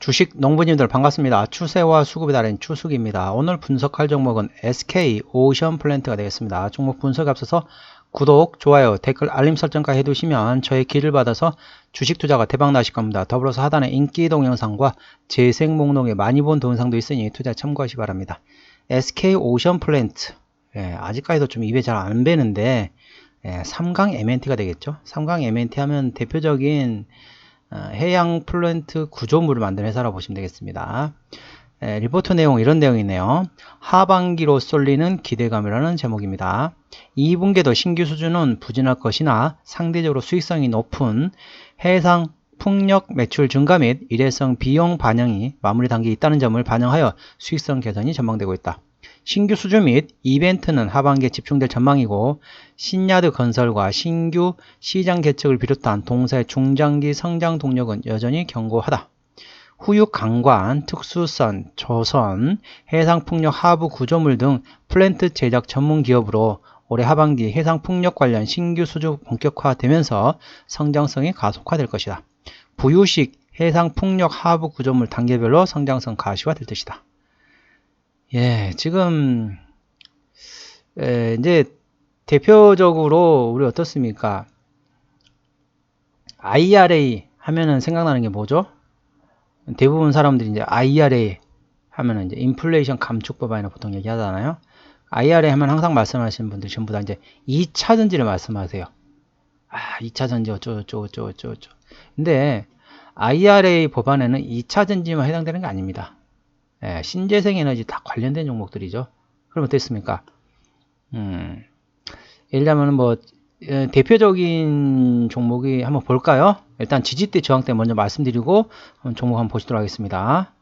주식 농부님들 반갑습니다. 추세와 수급에 달인 추수기입니다. 오늘 분석할 종목은 SK 오션플랜트가 되겠습니다. 종목 분석에 앞서서 구독, 좋아요, 댓글, 알림 설정까지 해두시면 저의 길을 받아서 주식 투자가 대박 나실 겁니다. 더불어서 하단에 인기 동영상과 재생 목록에 많이 본 동영상도 있으니 투자 참고하시기 바랍니다. SK 오션플랜트, 아직까지도 좀 입에 잘 안 배는데 3강 MNT가 되겠죠. 3강 MNT 하면 대표적인 해양 플랜트 구조물을 만드는 회사라고 보시면 되겠습니다. 리포트 내용 이런 내용이네요. 하반기로 쏠리는 기대감이라는 제목입니다. 2분기도 신규 수준은 부진할 것이나 상대적으로 수익성이 높은 해상 풍력 매출 증가 및 일회성 비용 반영이 마무리 단계에 있다는 점을 반영하여 수익성 개선이 전망되고 있다. 신규 수주 및 이벤트는 하반기에 집중될 전망이고 신야드 건설과 신규 시장 개척을 비롯한 동사의 중장기 성장 동력은 여전히 견고하다. 후육 강관, 특수선, 조선, 해상풍력 하부 구조물 등 플랜트 제작 전문 기업으로 올해 하반기 해상풍력 관련 신규 수주 본격화되면서 성장성이 가속화될 것이다. 부유식 해상풍력 하부 구조물 단계별로 성장성 가시화될 것이다. 지금 이제 대표적으로 우리 어떻습니까? IRA 하면은 생각나는 게 뭐죠? 대부분 사람들이 이제 IRA 하면은 이제 인플레이션 감축법안이나 보통 얘기하잖아요. IRA 하면 항상 말씀하시는 분들 전부 다 이제 2차 전지를 말씀하세요. 2차 전지 어쩌고. 근데 IRA 법안에는 2차 전지만 해당되는 게 아닙니다. 신재생에너지 다 관련된 종목들이죠. 그럼 어땠습니까? 예를 들면 뭐 대표적인 종목이 한번 볼까요? 일단 지지대 저항대 먼저 말씀드리고 종목 한번 보시도록 하겠습니다.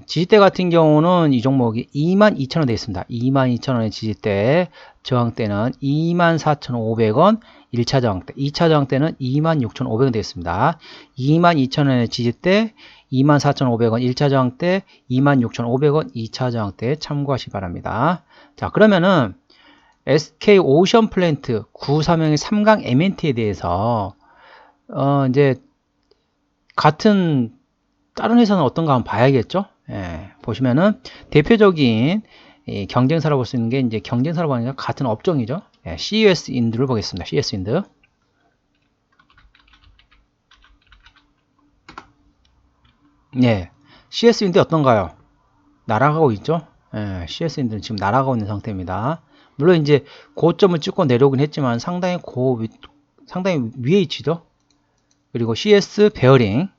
지지대 같은 경우는 이 종목이 22,000원 되어 있습니다. 22,000원의 지지대, 저항대는 24,500원 1차 저항대, 2차 저항대는 26,500원 되어 있습니다. 22,000원의 지지대, 24,500원 1차 저항대, 26,500원 2차 저항대 참고하시기 바랍니다. 자, 그러면은 SK 오션플랜트 93형의 3강 MNT에 대해서 이제 같은 다른 회사는 어떤가 한번 봐야겠죠. 보시면은 대표적인 경쟁사라고 볼 수 있는 게 이제 경쟁사라고 하니까 같은 업종이죠. CUS 인드를 보겠습니다. CUS 인드. CS 인드 어떤가요? 날아가고 있죠. CS 인드는 지금 날아가고 있는 상태입니다. 물론 이제 고점을 찍고 내려오긴 했지만 상당히 상당히 위에 위치죠. 그리고 CS 베어링.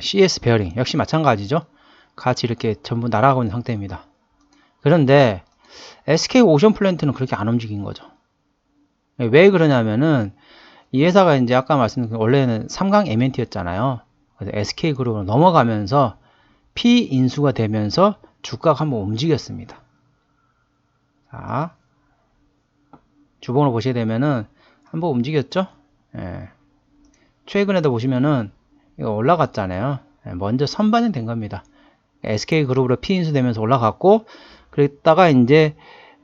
CS 베어링 역시 마찬가지죠. 같이 이렇게 전부 날아가고 있는 상태입니다. 그런데 SK 오션플랜트는 그렇게 안 움직인 거죠. 왜 그러냐면은 이 회사가 이제 아까 말씀드린 원래는 3강 MNT였잖아요. 그래서 SK 그룹으로 넘어가면서 P 인수가 되면서 주가가 한번 움직였습니다. 자, 주봉을 보시게 되면은 한번 움직였죠. 최근에도 보시면은 이거 올라갔잖아요. 먼저 선반영 된 겁니다. SK 그룹으로 P 인수되면서 올라갔고, 그랬다가 이제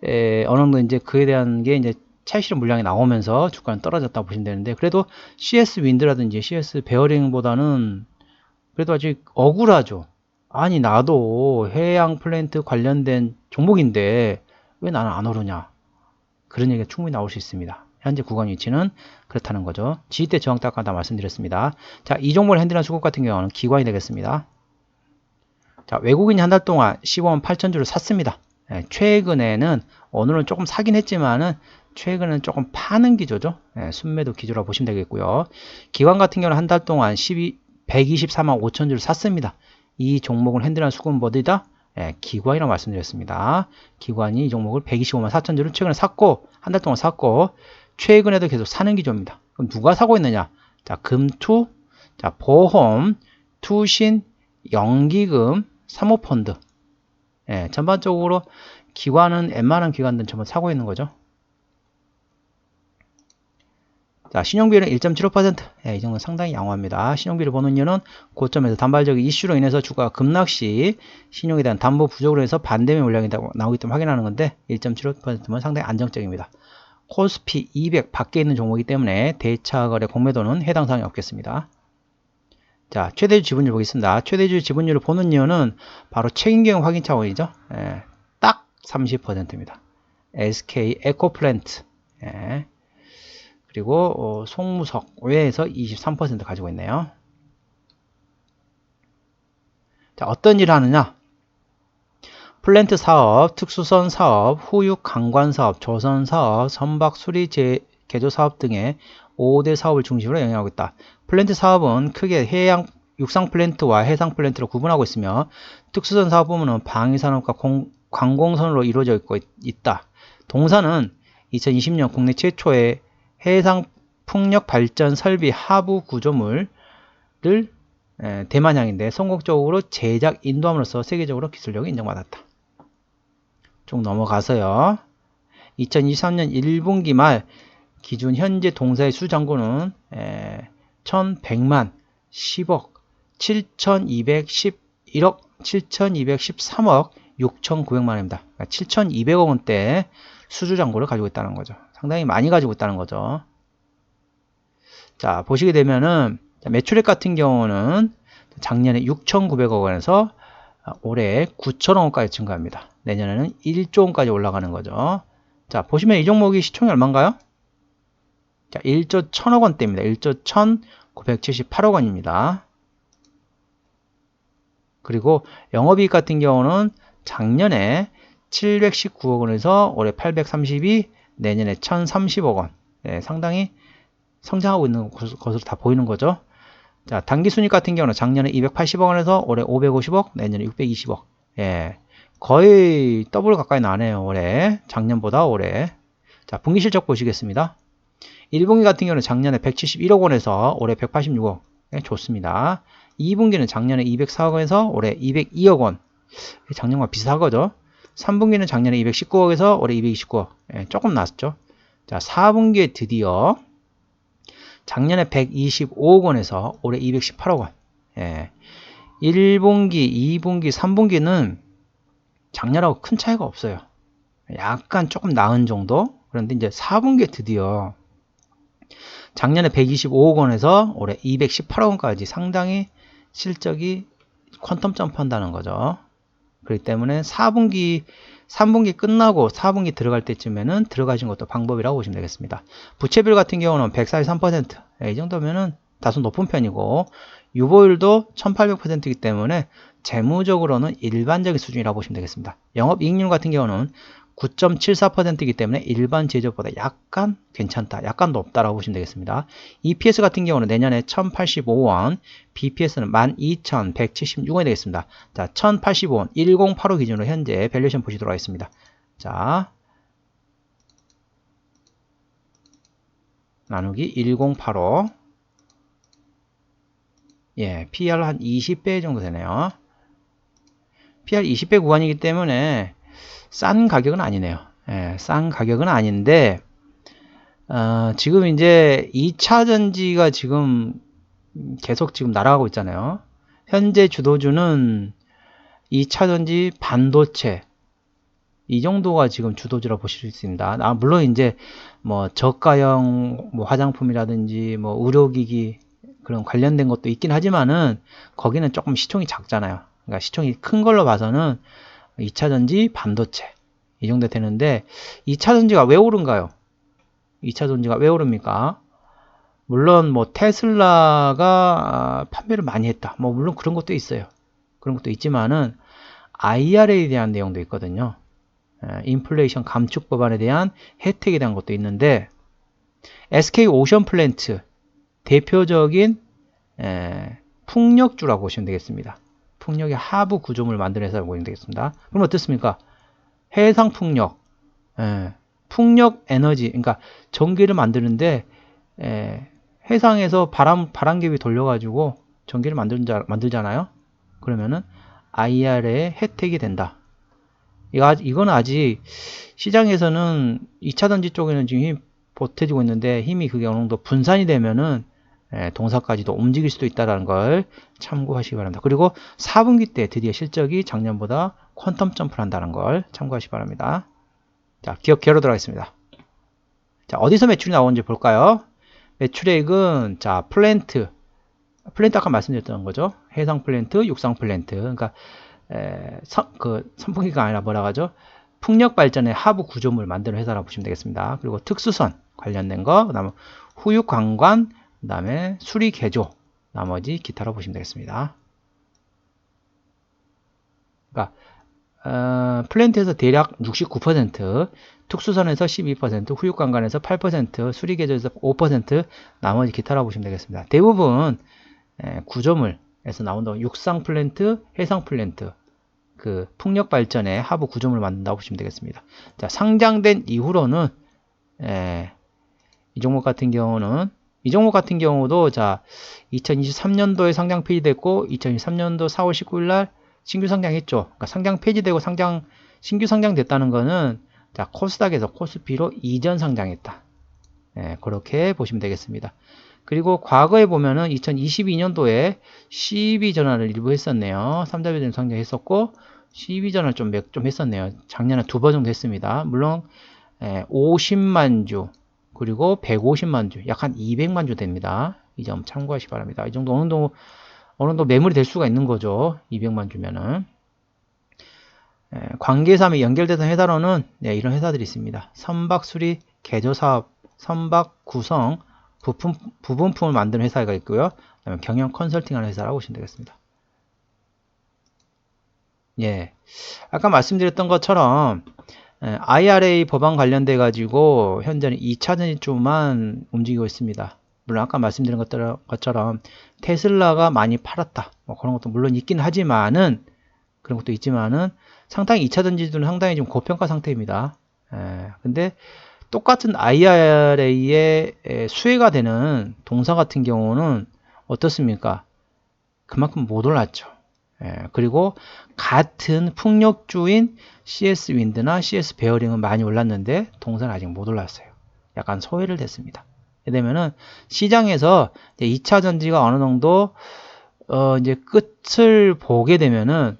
어느 정도 이제 그에 대한 게 이제 차익실현 물량이 나오면서 주가는 떨어졌다고 보시면 되는데, 그래도 CS 윈드라든지 CS 베어링보다는 그래도 아직 억울하죠. 아니, 나도 해양 플랜트 관련된 종목인데 왜 나는 안 오르냐, 그런 얘기가 충분히 나올 수 있습니다. 현재 구간 위치는 그렇다는 거죠. 지지대 저항대 아까 다 말씀드렸습니다. 자, 이 종목을 핸들한 수급 같은 경우는 기관이 되겠습니다. 자, 외국인이 한 달 동안 15만 8천 주를 샀습니다. 최근에는 오늘은 조금 사긴 했지만은 최근에는 조금 파는 기조죠. 순매도 기조라고 보시면 되겠고요. 기관 같은 경우는 한 달 동안 124만 5천 주를 샀습니다. 이 종목을 핸들한 수급은 뭐다? 기관이라고 말씀드렸습니다. 기관이 이 종목을 125만 4천 주를 최근에 샀고, 한 달 동안 샀고, 최근에도 계속 사는 기조입니다. 그럼 누가 사고 있느냐? 자, 금투, 자, 보험, 투신, 연기금, 사모펀드. 전반적으로 기관은 웬만한 기관들은 전부 사고 있는 거죠. 자, 신용비율은 1.75%. 이 정도는 상당히 양호합니다. 신용비를 보는 이유는 고점에서 단발적인 이슈로 인해서 주가가 급락 시 신용에 대한 담보 부족으로 해서 반대매 물량이 나오기 때문에 확인하는 건데 1.75%면 상당히 안정적입니다. 코스피 200 밖에 있는 종목이기 때문에 대차거래 공매도는 해당 사항이 없겠습니다. 자, 최대주 지분율 보겠습니다. 최대주 지분율을 보는 이유는 바로 책임경영 확인 차원이죠. 딱 30%입니다. SK 에코플랜트. 그리고 송무석 외에서 23% 가지고 있네요. 자, 어떤 일을 하느냐? 플랜트 사업, 특수선 사업, 후육 강관 사업, 조선 사업, 선박 수리 개조 사업 등의 5대 사업을 중심으로 영위하고 있다. 플랜트 사업은 크게 해양 육상 플랜트와 해상 플랜트로 구분하고 있으며 특수선 사업 부문은 방위산업과 관공선으로 이루어져 있다. 동사는 2020년 국내 최초의 해상 풍력 발전 설비 하부 구조물을 대만향인데 성공적으로 제작 인도함으로써 세계적으로 기술력이 인정받았다. 쭉 넘어가서요. 2023년 1분기 말 기준 현재 동사의 수장고는 1100만 10억 7211억 7213억 6900만원입니다. 그러니까 7200억 원대 수주장고를 가지고 있다는 거죠. 상당히 많이 가지고 있다는 거죠. 자, 보시게 되면은 매출액 같은 경우는 작년에 6,900억 원에서 올해 9천억 원까지 증가합니다. 내년에는 1조 원까지 올라가는 거죠. 자, 보시면 이 종목이 시총이 얼마인가요? 자, 1조 1000억 원대입니다. 1조 1978억 원입니다. 그리고 영업이익 같은 경우는 작년에 719억 원에서 올해 832, 내년에 1030억 원. 상당히 성장하고 있는 것으로 다 보이는 거죠. 자, 당기순이익 같은 경우는 작년에 280억 원에서 올해 550억, 내년에 620억. 거의 더블 가까이 나네요. 올해. 작년보다 올해. 자, 분기 실적 보시겠습니다. 1분기 같은 경우는 작년에 171억 원에서 올해 186억. 좋습니다. 2분기는 작년에 204억 원에서 올해 202억 원. 작년과 비슷하거죠. 3분기는 작년에 219억에서 올해 229억. 조금 낮죠. 자, 4분기에 드디어 작년에 125억 원에서 올해 218억 원. 1분기, 2분기, 3분기는 작년하고 큰 차이가 없어요. 약간 조금 나은 정도. 그런데 이제 4분기에 드디어 작년에 125억 원에서 올해 218억 원까지 상당히 실적이 퀀텀 점프한다는 거죠. 그렇기 때문에 4분기, 3분기 끝나고 4분기 들어갈 때쯤에는 들어가신 것도 방법이라고 보시면 되겠습니다. 부채비율 같은 경우는 143%. 이 정도면은 다소 높은 편이고, 유보율도 1800%이기 때문에 재무적으로는 일반적인 수준이라고 보시면 되겠습니다. 영업이익률 같은 경우는 9.74%이기 때문에 일반 제조업보다 약간 괜찮다, 약간 높다라고 보시면 되겠습니다. EPS 같은 경우는 내년에 1085원, BPS는 12176원이 되겠습니다. 자, 1085원, 1085 기준으로 현재 밸류에이션 보시도록 하겠습니다. 자, 나누기 1085. PER 한 20배 정도 되네요. PER 20배 구간이기 때문에 싼 가격은 아니네요. 싼 가격은 아닌데, 지금 이제 2차 전지가 지금 계속 지금 날아가고 있잖아요. 현재 주도주는 2차 전지 반도체, 이 정도가 지금 주도주라고 보실 수 있습니다. 물론 이제 뭐 저가형 뭐 화장품이라든지 뭐 의료기기 그런 관련된 것도 있긴 하지만은 거기는 조금 시총이 작잖아요. 그러니까 시총이 큰 걸로 봐서는 2차 전지 반도체 이 정도 되는데 2차 전지가 왜 오른가요? 2차 전지가 왜 오릅니까? 물론 뭐 테슬라가 판매를 많이 했다. 뭐 물론 그런 것도 있어요. 그런 것도 있지만은 IRA에 대한 내용도 있거든요. 인플레이션 감축 법안에 대한 혜택에 대한 것도 있는데 SK 오션 플랜트 대표적인 풍력주라고 보시면 되겠습니다. 풍력의 하부 구조물을 만드는 회사라고 보시면 되겠습니다. 그럼 어떻습니까? 해상 풍력, 풍력 에너지, 그러니까 전기를 만드는데 해상에서 바람개비 돌려가지고 전기를 만들잖아요. 그러면은 IRA의 혜택이 된다. 이건 아직 시장에서는 2차 전지 쪽에는 지금 보태지고 있는데 힘이 그게 어느 정도 분산이 되면은 동사까지도 움직일 수도 있다는 걸 참고하시기 바랍니다. 그리고 4분기 때 드디어 실적이 작년보다 퀀텀 점프를 한다는 걸 참고하시기 바랍니다. 자, 기업 개로 들어가겠습니다. 자, 어디서 매출이 나오는지 볼까요? 매출액은 자, 플랜트 아까 말씀드렸던 거죠. 해상 플랜트, 육상 플랜트. 그러니까 선풍기가 아니라 뭐라 하죠? 풍력 발전의 하부 구조물 만드는 회사라고 보시면 되겠습니다. 그리고 특수선 관련된 거, 그다음에 후육 관관, 그다음에 수리 개조, 나머지 기타로 보시면 되겠습니다. 그러니까 플랜트에서 대략 69%, 특수선에서 12%, 후육 관관에서 8%, 수리 개조에서 5%, 나머지 기타라고 보시면 되겠습니다. 대부분 구조물에서 나온다고 육상 플랜트, 해상 플랜트, 그 풍력 발전의 하부 구조물을 만든다고 보시면 되겠습니다. 자, 상장된 이후로는 이 종목 같은 경우도 자 2023년도에 상장 폐지됐고 2023년도 4월 19일 날 신규 상장했죠. 그러니까 상장 폐지되고 신규 상장됐다는 거는 자 코스닥에서 코스피로 이전 상장했다. 그렇게 보시면 되겠습니다. 그리고 과거에 보면은 2022년도에 CB 전환을 일부 했었네요. 3자 배점 상장했었고 CB 전환을 좀 했었네요. 작년에 2번 정도 했습니다. 물론 50만 주 그리고 150만 주, 약 한 200만 주 됩니다. 이 점 참고하시기 바랍니다. 이 정도 어느 정도 매물이 될 수가 있는 거죠. 200만 주면은. 관계사업에 연결되던 회사로는 이런 회사들이 있습니다. 선박 수리 개조사업, 선박 구성, 부품을 만드는 회사가 있고요. 그다음에 경영 컨설팅하는 회사라고 보시면 되겠습니다. 예, 아까 말씀드렸던 것처럼 IRA 법안 관련돼 가지고 현재는 2차 전지주만 움직이고 있습니다. 물론 아까 말씀드린 것처럼 테슬라가 많이 팔았다. 뭐 그런 것도 물론 있긴 하지만은 그런 것도 있지만은 상당히 2차 전지주는 상당히 좀 고평가 상태입니다. 근데 똑같은 IRA에 수혜가 되는 동사 같은 경우는 어떻습니까? 그만큼 못 올랐죠. 그리고 같은 풍력주인 CS 윈드나 CS 베어링은 많이 올랐는데 동사는 아직 못 올랐어요. 약간 소외를 됐습니다. 되면은 시장에서 이제 2차 전지가 어느 정도 이제 끝을 보게 되면은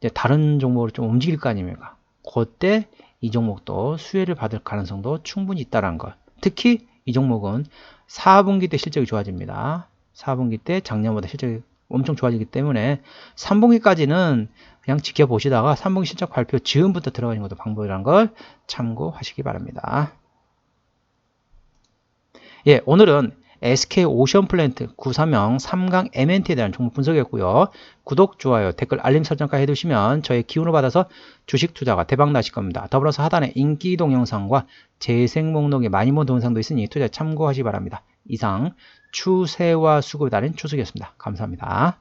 이제 다른 종목으로 좀 움직일 거 아닙니까? 그때 이 종목도 수혜를 받을 가능성도 충분히 있다는 것. 특히 이 종목은 4분기 때 실적이 좋아집니다. 4분기 때 작년보다 실적이 엄청 좋아지기 때문에 3분기까지는 그냥 지켜보시다가 3분기 실적 발표 즈음부터 들어가는 것도 방법이라는 걸 참고하시기 바랍니다. 예, 오늘은 SK 오션 플랜트 93형 3강 MNT에 대한 종목 분석이었고요. 구독, 좋아요, 댓글, 알림 설정까지 해두시면 저의 기운을 받아서 주식 투자가 대박 나실 겁니다. 더불어서 하단에 인기 동영상과 재생 목록에 많이 본 동영상도 있으니 투자 참고하시기 바랍니다. 이상 추세와 수급에 따른 추석이었습니다. 감사합니다.